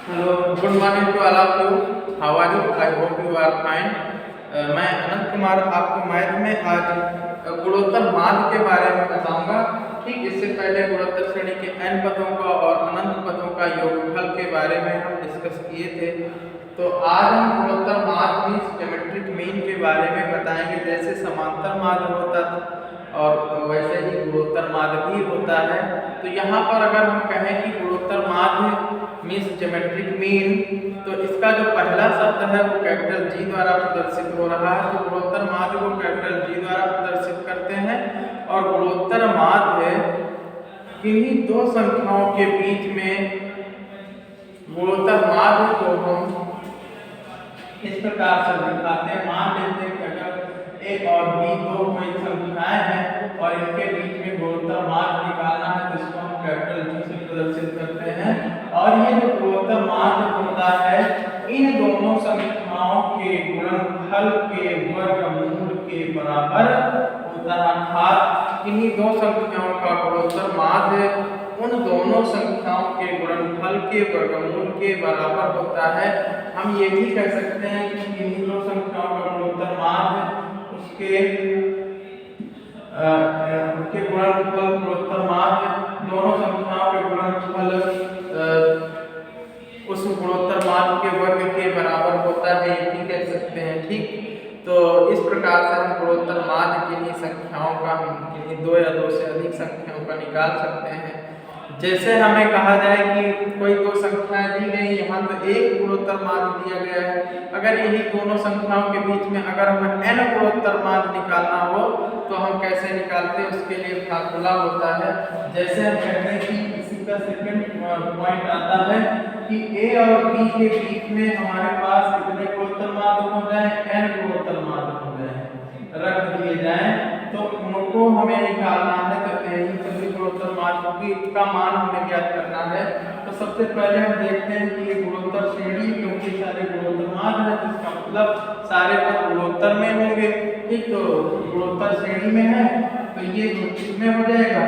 Hello, good morning to all of you. How are you? I hope you are fine. मैं अनंत कुमार आपको math में आज गुणोत्तर माध्य के बारे में बताऊंगा। ठीक, इससे पहले गुणोत्तर श्रेणी के n पदों का और अनंत पदों का योगफल के बारे में हम डिस्कस किए थे। तो आज हम गुणोत्तर माध्य मीन्स ज्योमेट्रिक मीन के बारे में बताएंगे। जैसे समांतर माध्य होता था और वैसे ही गुणोत्तर माध्य भी होता है। तो यहाँ पर अगर हम कहें कि गुणोत्तर माध्य मीन्स ज्योमेट्रिक मीन, तो इसका जो पहला शब्द है वो कैपिटल जी द्वारा प्रदर्शित हो रहा है। तो गुणोत्तर माध्य को कैपिटल जी द्वारा प्रदर्शित करते हैं और गुणोत्तर माध्य किन्हीं दो संख्याओं के बीच में गुणोत्तर माध्य को हम इस प्रकार से दिखाते हैं। मान लेते हैं कि अगर ए और बी दो कोई संख्याएं हैं और इनके बीच में गुणोत्तर माध्य निकालना है तो इसको हम कैपिटल जी से प्रदर्शित करते हैं। और ये जो गुणोत्तर माध्य होता है इन दोनों संख्याओं के गुणनफल के वर्गमूल के बराबर होता है। अर्थात इन्हीं दो संख्याओं का गुणोत्तर माध्य उन दोनों संख्याओं के गुणनफल के वर्गमूल के बराबर होता है। हम ये भी कह सकते हैं कि इन्हीं दो संख्याओं का गुणोत्तर माध्य उसके गुणनफल गुणोत्तर माध्य दोनों संख्याओं के गुणनफल उस गुणोत्तर माध्य के वर्ग के बराबर होता है, ये भी कह सकते हैं। ठीक, तो इस प्रकार से हम गुणोत्तर माध्य किन्हीं संख्याओं का किन्हीं दो या दो से अधिक संख्याओं का निकाल सकते हैं। जैसे हमें कहा जाए कि कोई दो संख्याएं दी गई, यहाँ तो एक गुणोत्तर माध्य दिया गया है। अगर यही दोनों संख्याओं के बीच में अगर हमें n गुणोत्तर माध्य निकालना हो तो हम कैसे निकालते हैं, उसके लिए फार्मूला होता है। जैसे हम कहते हैं कि इसी का सेकंड पॉइंट आता है कि a और b के बीच में हमारे पास कितने गुणोत्तर माध्य हो जाए, n गुणोत्तर माध्य हो जाए, रख दिए जाए, तो उनको हमें निकालना है। तो यही सभी गुणोत्तर माध्य की का मान हमें ज्ञात करना है। तो सबसे पहले हम देखते हैं कि ये गुणोत्तर श्रेणी, क्योंकि सारे गुणोत्तर माध्य है जिसका मतलब सारे पद गुणोत्तर में होंगे। ठीक, तो गुणोत्तर श्रेणी में है तो ये किसमें हो जाएगा,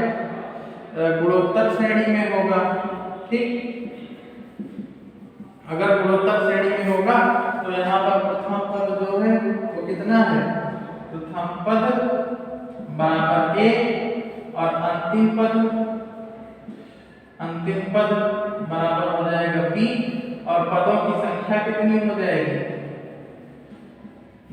गुणोत्तर श्रेणी में होगा। ठीक, अगर गुणोत्तर श्रेणी में होगा तो यहाँ पर प्रथम पद जो है वो कितना है, प्रथम पद बराबर a और अंतिम पद बराबर हो जाएगा b और पदों की संख्या कितनी हो जाएगी।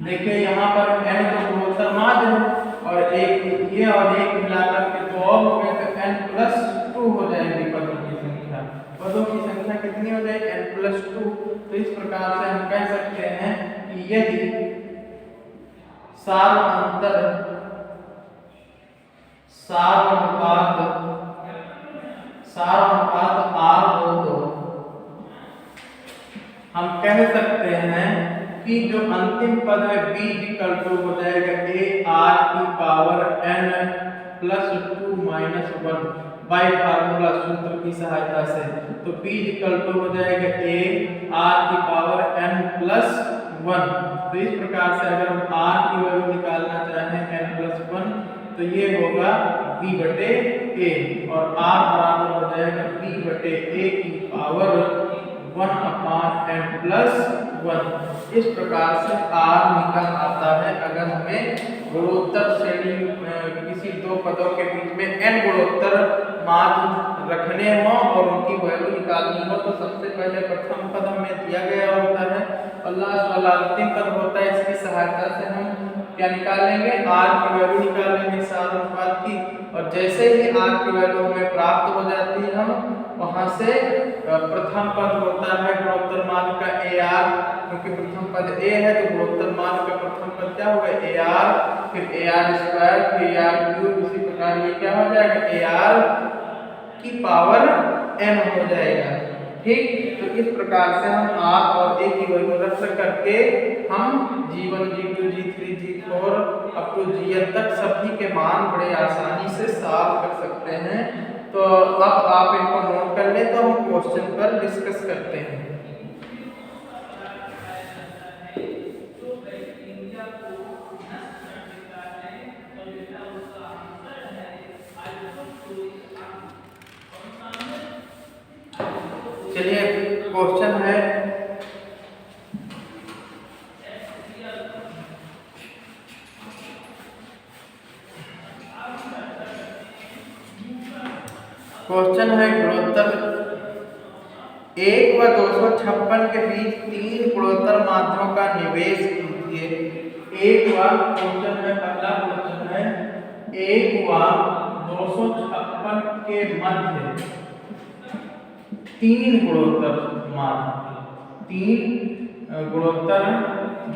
देखिए यहाँ पर n तो गुणोत्तर माध्य है और एक ये और एक मिलाकर के दो और हो गए तो n+2 हो जाएगी पदों की संख्या। पदों की संख्या कितनी हो जाएगी, n+2। तो इस प्रकार से हम कह सकते हैं कि यदि सार अनुपात r हो तो हम कह सकते हैं कि जो अंतिम पद है b हो जाएगा a r की पावर n+2 - 1 बाई फार्मूला सूत्र की सहायता से। तो b हो जाएगा a r की पावर n+1। तो इस प्रकार से अगर हम r की वैल्यू निकालना चाहें n+1 तो ये होगा b/a और r बराबर हो जाएगा b/a की पावर 1/n+1। इस प्रकार से r निकल आता है। अगर हमें गुणोत्तर श्रेणी किसी दो पदों के बीच में n गुणोत्तर माध्य रखने हो और उनकी वैल्यू निकालनी हो तो सबसे पहले प्रथम पद हमें दिया गया होता है और लास्ट वाला अंतिम पद होता है। इसकी सहायता से हम क्या निकाल लेंगे, r की वैल्यू निकाल लेंगे सार अनुपात की। और जैसे ही r की वैल्यू हमें प्राप्त हो जाती है हम वहां से प्रथम पद होता है गुणोत्तर माध्य का ar, क्योंकि प्रथम पद a है तो गुणोत्तर माध्य का प्रथम पद क्या होगा ar, फिर ar² फिर ar³। इसी प्रकार ये क्या हो जाएगा ar की पावर n हो जाएगा। ठीक, तो इस प्रकार से हम r और a की वैल्यू रख करके हम g1 g2 g3 g4 up to gn तक सभी के मान बड़े आसानी से सॉल्व कर सकते हैं। तो अब आप इनको नोट कर ले तो हम क्वेश्चन पर डिस्कस करते हैं। चलिए क्वेश्चन है गुणोत्तर 1 व 256 के बीच 3 गुणोत्तर माध्यों का निवेश कीजिए। क्वेश्चन है, पहला क्वेश्चन है 1 व 256 के मध्य 3 गुणोत्तर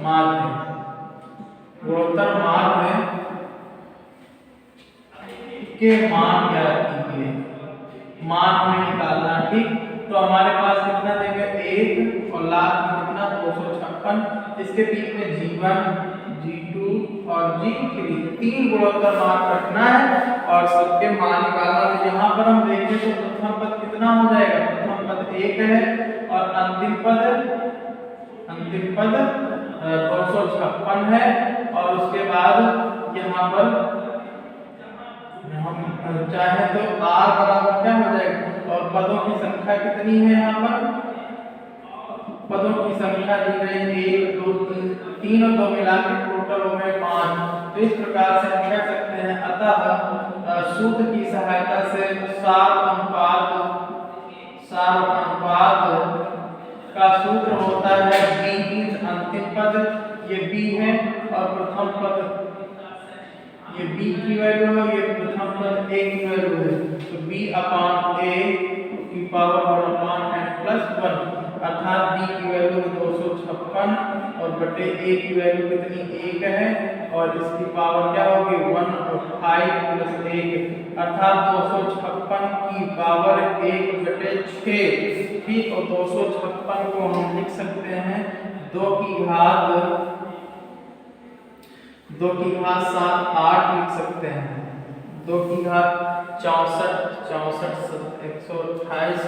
माध्य के मान ज्ञात कीजिए। मान हमें निकालना, ठीक। तो हमारे पास कितना देंगे 1 और लास्ट में कितना 256। इसके बीच में G1, G2 और G3 3 गुणोत्तर मान रखना है और सबके मान निकालना। तो यहाँ पर हम देखें तो प्रथम पद कितना हो जाएगा, प्रथम पद 1 है और अंतिम पद 256 है। और उसके बाद यहाँ पर हम चाहे तो r बराबर क्या हो जाएगा, और पदों की संख्या कितनी है, यहाँ पर पदों की संख्या दी गई 1 2 3 और 2 मिला के टोटल हो गए 5। तो इस प्रकार से हम कह सकते हैं अतः सूत्र की सहायता से सार अनुपात का सूत्र होता है b अंतिम पद ये b है और प्रथम पद ये b की वैल्यू है, ये प्रथम पद a की वैल्यू है। तो b अपान a की पावर 1/n+1 अर्थात b की वैल्यू 256 और बटे a की वैल्यू कितनी 1 है और इसकी पावर क्या होगी 1 और 5 + 1 अर्थात 256 की पावर 1/6, ठीक। और 256 को हम लिख सकते हैं 2 की घात 7 8 लिख सकते हैं, 2 की घात 64 128,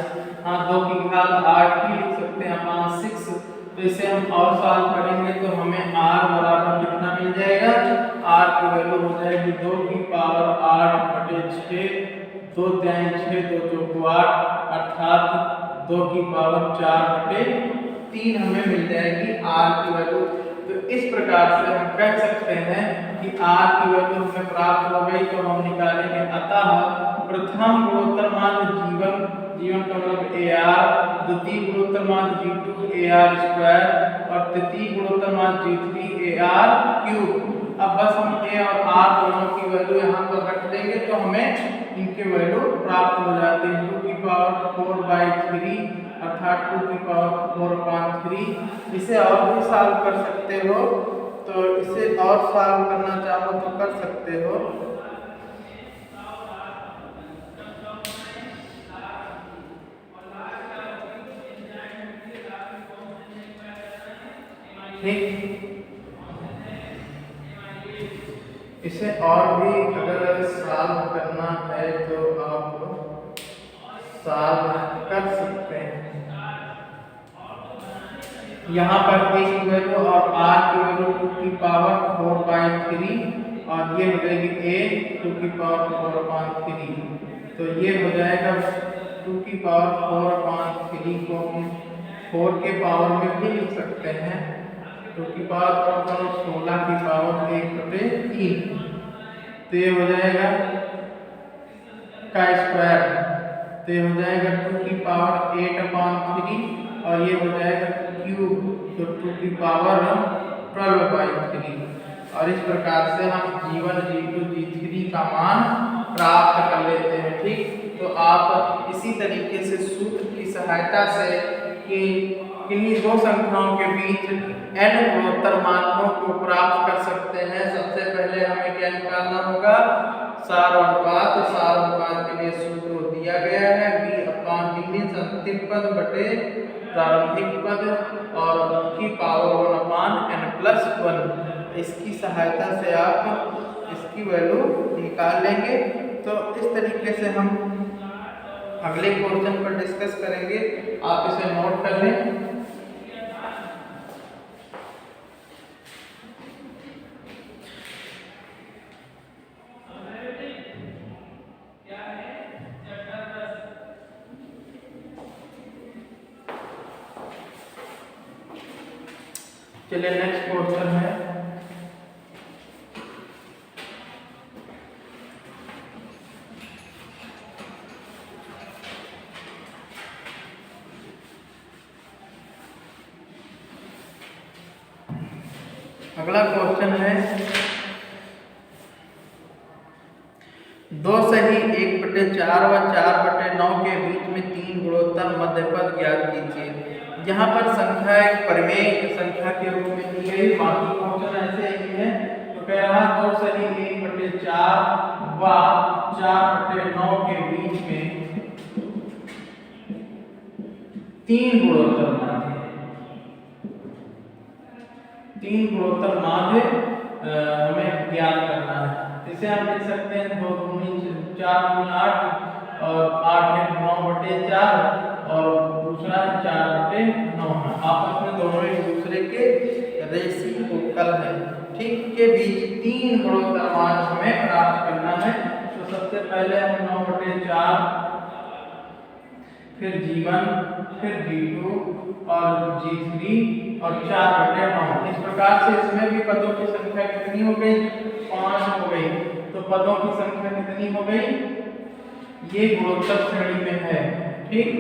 हाँ 2 की घात 8 भी लिख सकते हैं अपान 6। तो इसे हम और सॉल्व करेंगे तो हमें r बराबर कितना मिल जाएगा, r की वैल्यू हो जाएगी 2 की पावर 8/6, 2 3 6 2 2 8 अर्थात 2 की पावर 4/3 हमें मिल जाएगी r की वैल्यू। तो इस प्रकार से हम कह सकते हैं कि r की वैल्यू हमें प्राप्त हो गई। तो हम निकालेंगे अतः प्रथम गुणोत्तर माध्य G1 का मतलब AR, द्वितीय गुणोत्तर माध्य G2 AR² और तृतीय गुणोत्तर माध्य G3 AR³। अब बस हम a और r दोनों की वैल्यू यहाँ पर रख देंगे तो हमें इनके वैल्यू प्राप्त हो जाते हैं। 2 की पावर 4/3 अर्थात 2 की पावर 4/3। इसे और भी सॉल्व कर सकते हो, तो इसे और सॉल्व करना चाहो तो कर सकते हो। ठीक, इसे और भी अगर सॉल्व करना है तो आप सॉल्व कर सकते हैं। यहाँ पर a की वैल्यू और r की वैल्यू 2 की पावर 4/3 और ये हो जाएगी a 2 की पावर 4/3। तो ये हो जाएगा 2 की पावर 4/3 को हम 4 के पावर में भी लिख सकते हैं। 2 की पावर 16 की पावर 1/3। तो ये हो जाएगा का स्क्वायर, तो ये हो जाएगा 2 की पावर 8/3 और ये हो जाएगा क्यूब, तो 2 की पावर 12/3। और इस प्रकार से हम G1 G2 G3 का मान प्राप्त कर लेते हैं। ठीक, तो आप इसी तरीके से सूत्र की सहायता से कि किन्हीं दो संख्याओं के बीच n गुणोत्तर मानों को प्राप्त कर सकते हैं। सबसे पहले हमें क्या निकालना होगा, सार अनुपात के लिए सूत्र दिया गया है b/d अंतिम पद बटे प्रारंभिक पद और की पावर 1/n+1। इसकी सहायता से आप इसकी वैल्यू निकाल लेंगे। तो इस तरीके से हम अगले क्वेश्चन पर डिस्कस करेंगे, आप इसे नोट कर लें। चलिए नेक्स्ट क्वेश्चन है। अगला क्वेश्चन है 2 सही 1/4 व 4/9 के बीच में 3 गुणोत्तर मध्यपद ज्ञात कीजिए। यहाँ पर संख्या एक परिमेय संख्या के रूप में दी गई, बाकी क्वेश्चन ऐसे ही है। तो कह रहा 2 सही 1/4 व 4/9 के बीच में 3 गुणोत्तर माध्य, 3 गुणोत्तर माध्य हमें ज्ञात करना है। इसे हम लिख सकते हैं 2 दूनी 4 दूनी 8 और 8 है 9/4 और दूसरा 4/9 है। आपस में दोनों एक दूसरे के रेसिप्रोकल है, ठीक, के बीच 3 गुणोत्तर माध्य हमें प्राप्त करना है। तो सबसे पहले हम 9/4 फिर G1 फिर G2 और G3 और 4/9। इस प्रकार से इसमें भी पदों की संख्या कितनी हो गई? 5 हो गई। तो पदों की संख्या कितनी हो गई? ये गुणोत्तर श्रेणी में है, ठीक।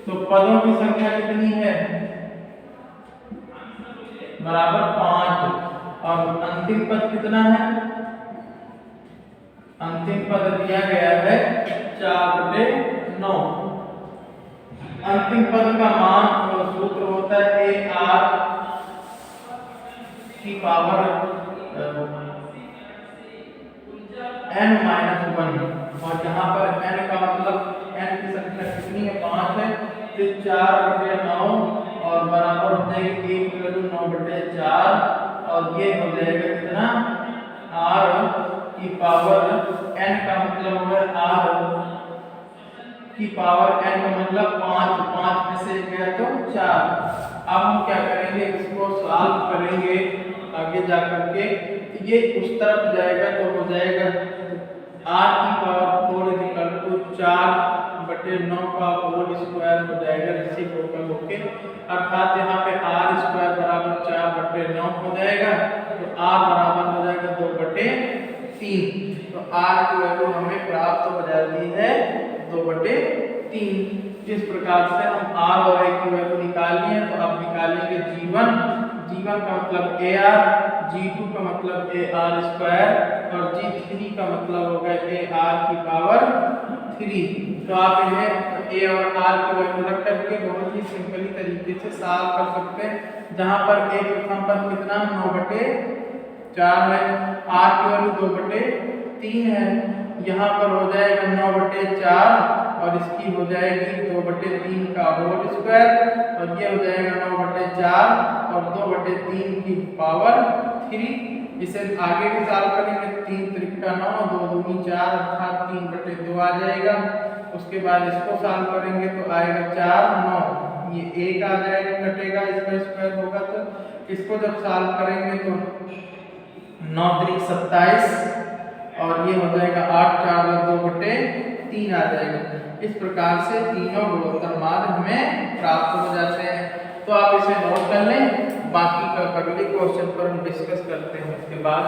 तो पदों की संख्या कितनी है? बराबर 5। और अंतिम पद कितना है? अंतिम पद दिया गया है 4/9। अंतिम पद का मान और सूत्र होता है AR की पावर n-1। और यहाँ पर n का मतलब n की संख्या कितनी है? 5 है। तो 4/9 और बराबर हो जाएगी 9/4 और ये हो जाएगा कितना? R की पावर n का मतलब होगा R की पावर n का मतलब 5, 5 में से गया तो 4। अब हम क्या करेंगे? इसको सॉल्व करेंगे आगे जा करके। ये उस तरफ जाएगा तो हो जाएगा r की पावर 4 4/9 का होल स्क्वायर हो जाएगा रेसिप्रोकल होके, अर्थात यहाँ पे r² बराबर 4/9 हो जाएगा। तो r बराबर हो जाएगा 2/3। तो r की वैल्यू हमें प्राप्त हो जाती है 2/3। जिस प्रकार से हम r और a की वैल्यू निकाल लिए, तो अब निकालेंगे G1 का मतलब AR, G2 का मतलब AR² और G3 का मतलब होगा AR की पावर 3। तो आप इन्हें A और R की वैल्यू रख करके बहुत ही सिंपली तरीके से सॉल्व कर सकते हैं। जहां पर A प्रथम पद कितना 9/4 है, R की वैल्यू 2/3 है। यहाँ पर हो जाएगा 9/4 और इसकी हो जाएगी 2/3 का होल स्क्वायर और ये हो जाएगा 9/4 और 2/3 की पावर 3। इसे आगे भी सॉल्व करेंगे। 3 त्रिका 9, 2 दूनी 4 अर्थात 3/2 आ जाएगा। उसके बाद इसको सॉल्व करेंगे तो आएगा 4 9, ये 1 आ जाएगा, कटेगा, इसका स्क्वायर होगा। तो इसको जब सॉल्व करेंगे तो 9 त्रिक 27 और ये हो जाएगा 8 4 2/3 आ जाएगा। इस प्रकार से तीनों गुणोत्तर माध्य हमें प्राप्त हो जाते हैं। तो आप इसे नोट कर लें, बाकी का अगले क्वेश्चन पर हम डिस्कस करते हैं इसके बाद।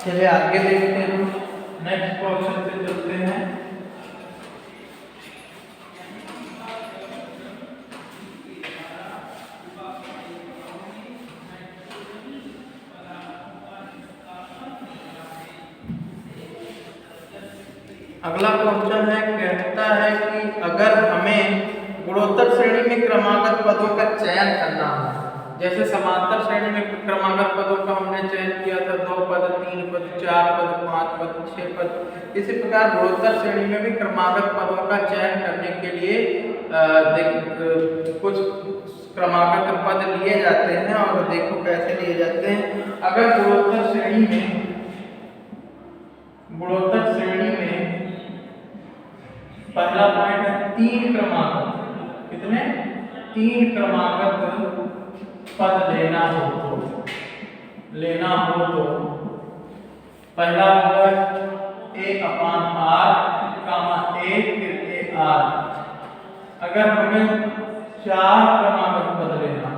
चलिए आगे देखते हैं, नेक्स्ट क्वेश्चन पे चलते हैं। अगला क्वेश्चन है, कहता है कि अगर हमें गुणोत्तर श्रेणी में क्रमागत पदों का चयन करना हो, जैसे समांतर श्रेणी में क्रमागत पदों का हमने चयन किया था 2 पद 3 पद 4 पद 5 पद 6 पद, इसी प्रकार गुणोत्तर श्रेणी में भी क्रमागत पदों का चयन करने के लिए कुछ क्रमागत पद लिए जाते हैं और देखो कैसे लिए जाते हैं। अगर गुणोत्तर श्रेणी में तीन क्रमागत, कितने, तीन क्रमागत पद लेना हो तो पहला होगा A/R, A फिर AR। अगर हमें चार क्रमागत पद लेना है,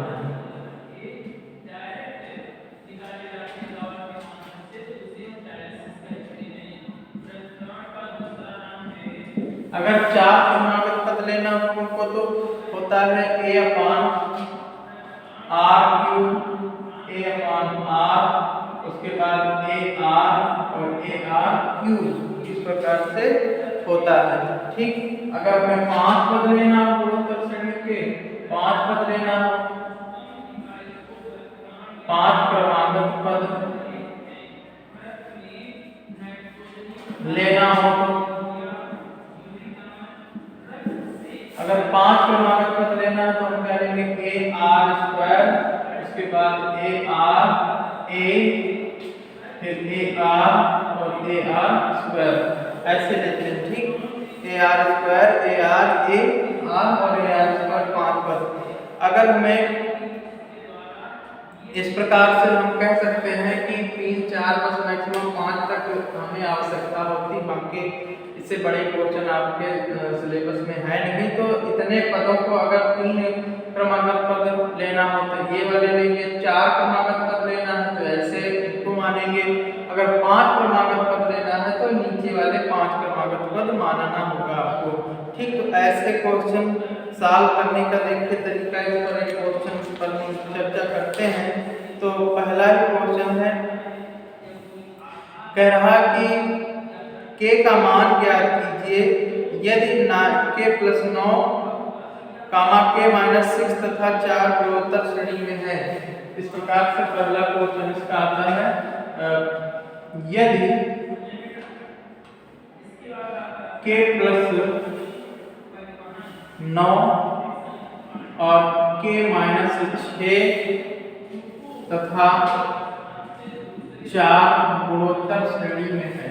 अगर चार क्रमागत पद लेना हो उनको तो होता है A/R3, A/R, उसके बाद AR और AR3, इस प्रकार से होता है। ठीक, अगर हमें पांच पद लेना हो गुणोत्तर श्रेणी के, पांच पद लेना हो, पांच क्रमागत पद लेना हो तो, अगर पांच क्रमागत पद लेना है तो हम करेंगे AR², उसके बाद AR, A फिर AR और AR², ऐसे लेते हैं। ठीक, AR², AR, AR और AR², पांच पद। अगर हमें इस प्रकार से हम कह सकते हैं कि 3, 4, बस मैक्सिमम 5 तक हमें आवश्यकता होती, बाकी इससे बड़े क्वेश्चन आपके सिलेबस में है नहीं। तो इतने पदों को अगर तीन क्रमागत पद लेना हो तो ये वाले लेंगे, चार क्रमागत पद लेना है तो ऐसे इनको मानेंगे, अगर पांच क्रमागत पद लेना है तो नीचे वाले पांच क्रमागत पद मानना होगा आपको। ठीक, तो ऐसे क्वेश्चन सॉल्व करने का देखिए तरीका, इस पर एक क्वेश्चन पर हम चर्चा करते हैं। तो पहला ही क्वेश्चन है, कह रहा कि k का मान ज्ञात कीजिए यदि k+9, k-6 तथा 4 गुणोत्तर श्रेणी में है। इस प्रकार से पहला क्वेश्चन इसका आता है, यदि k+9 और k-6 तथा 4 गुणोत्तर श्रेणी में है,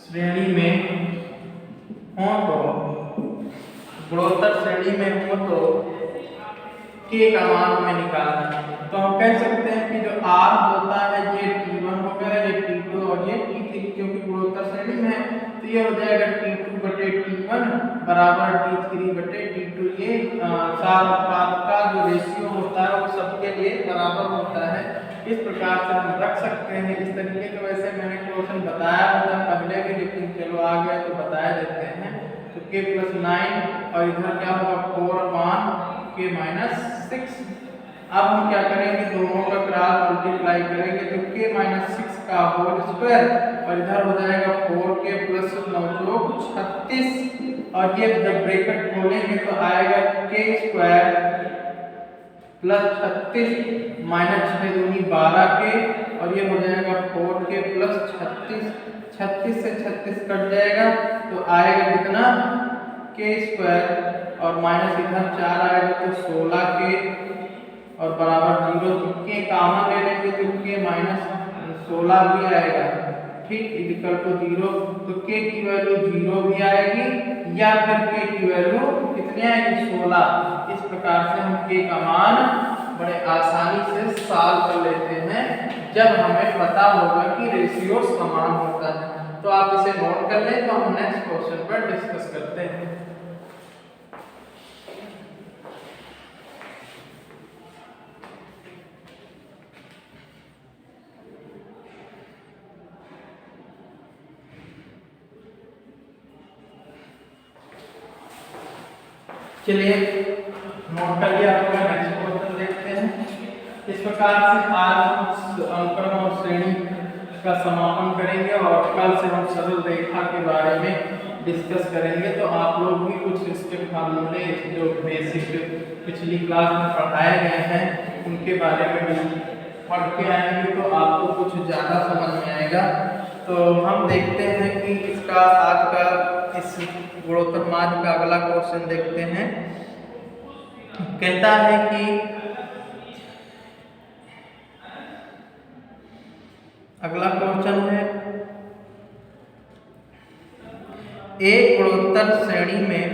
श्रेणी में हो तो, गुणोत्तर श्रेणी में हो तो k का मान हमें निकालना है। तो हम कह सकते हैं कि जो r होता है ये T1 हो गया, ये T2 और ये T3, क्योंकि गुणोत्तर श्रेणी में है तो ये हो जाएगा T2/T1 बराबर T3/T2। ये सात का जो रेशियो होता है वो सबके लिए बराबर होता है। इस प्रकार से हम रख सकते हैं इस तरीके का। वैसे मैंने क्वेश्चन बताया था पहले भी, लेकिन चलो आ गया तो बताया देते हैं। तो k+9 और इधर क्या होगा 4/k-6। अब हम क्या करेंगे, दोनों का क्रॉस मल्टीप्लाई करेंगे तो k-6 का होल स्क्वायर और इधर हो जाएगा 4k+9 36, और ये जब ब्रैकेट खोलेंगे तो आएगा k² +36 -6 दूनी 12k, और ये हो जाएगा 4k+36, 36 से 36 कट जाएगा तो आएगा कितना k² और माइनस इधर 4 आएगा तो 16k और बराबर 0। तो k कॉमन ले लेंगे तो k-16 भी आएगा। ठीक, इक्वल टू 0। तो k की वैल्यू 0 भी आएगी या फिर k की वैल्यू कितनी आएगी 16। इस प्रकार से हम k का मान बड़े आसानी से सॉल्व कर लेते हैं जब हमें पता होगा कि रेशियो समान होता है। तो आप इसे नोट कर लें, तो हम नेक्स्ट क्वेश्चन पर डिस्कस करते हैं। चलिए नोट कर लिया आपका, नेक्स्ट क्वेश्चन देखते हैं। इस प्रकार से आज अनुक्रम और श्रेणी का समापन करेंगे और कल से हम सरल रेखा के बारे में डिस्कस करेंगे। तो आप लोग भी कुछ इसके फार्मूले जो बेसिक पिछली क्लास में पढ़ाए गए हैं उनके बारे में भी पढ़ के आएंगे तो आपको कुछ ज़्यादा समझ में आएगा। तो हम देखते हैं कि इसका आज का इस गुणोत्तर माध्य का अगला क्वेश्चन देखते हैं। कहता है कि अगला क्वेश्चन है एक गुणोत्तर श्रेणी में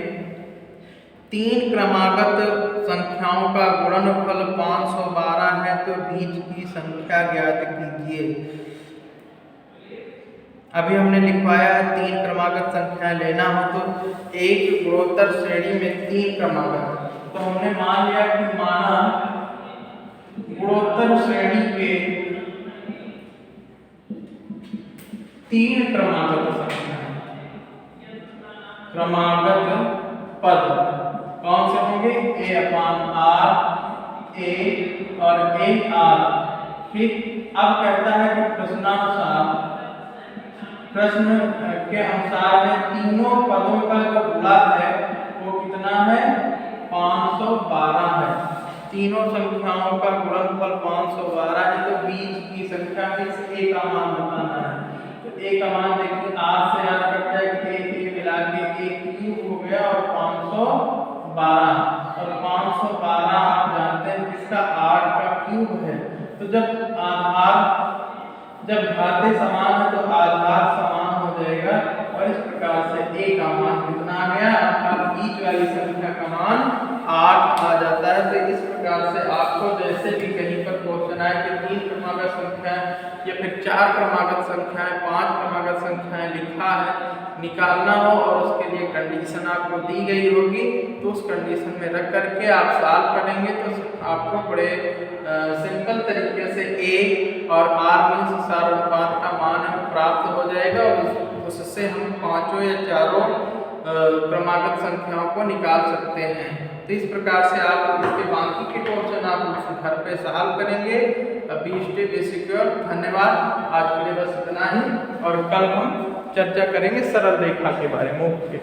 3 क्रमागत संख्याओं का गुणनफल 512 है तो बीच की संख्या ज्ञात कीजिए। अभी हमने लिखवाया है 3 क्रमागत संख्याएं लेना हो तो एक गुणोत्तर श्रेणी में 3 क्रमागत, तो हमने मान लिया कि माना गुणोत्तर श्रेणी के 3 क्रमागत संख्या, क्रमागत पद कौन से होंगे? a/r, a और a/r। ठीक, अब कहता है कि प्रश्न के अनुसार में तीनों पदों का जो गुणा है वो कितना है? 512 है। तीनों संख्याओं का गुणनफल 512 है, तो बीच की संख्या में से a का मान बताना है। तो a का मान देखिए r से r कट जाएगा, a मिला के a क्यूब हो गया और 512, और 512 आप जानते हैं किसका? r का क्यूब है। तो जब आधार जब घाते समान है तो आधार समान हो जाएगा, और इस प्रकार से a का मान कितना आ गया? अर्थात बीच वाली संख्या का मान 8 आ जाता है। तो इस प्रकार से आपको जैसे भी कहीं पर क्वेश्चन आए कि 3 क्रमागत संख्याएं या फिर 4 क्रमागत संख्याएं, 5 क्रमागत संख्याएं लिखा है, निकालना हो और उसके लिए कंडीशन आपको दी गई होगी, तो उस कंडीशन में रख करके आप सॉल्व करेंगे तो आपको बड़े सिंपल तरीके से a और r मीन्स सार अनुपात का मान प्राप्त हो जाएगा, और उससे हम 5 या 4 क्रमागत संख्याओं को निकाल सकते हैं। तो इस प्रकार से आप इसके बाकी के क्वेश्चन आप घर पे सॉल्व करेंगे। अभी स्टे बी सिक्योर। धन्यवाद, आज के लिए बस इतना ही, और कल हम चर्चा करेंगे सरल रेखा के बारे में। ओके।